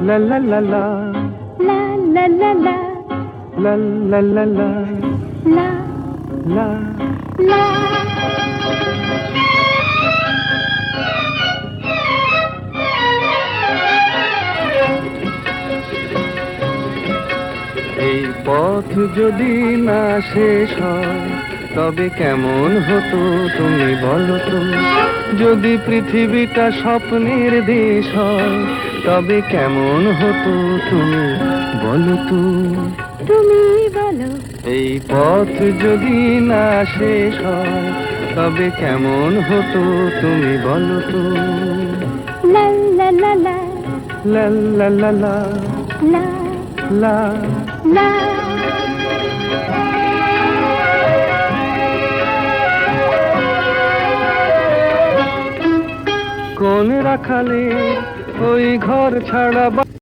লা লা লা লা লা লা লা লা লা লা লা লা লা লা। লা। এই পথ যদি না শেষ হয় তবে কেমন হতো তুমি বলো তো? যদি পৃথিবীটা স্বপ্নের দেশ হয় তবে কেমন হতো তুমি বলো তো? তুমি বলো। এই পথ যদি না শেষ হয় তবে কেমন হতো তুমি বলো তো? লা লা লা লা লা লা লা লা লা লা। লা। কোন রাখালে ওই ঘর ছাড়া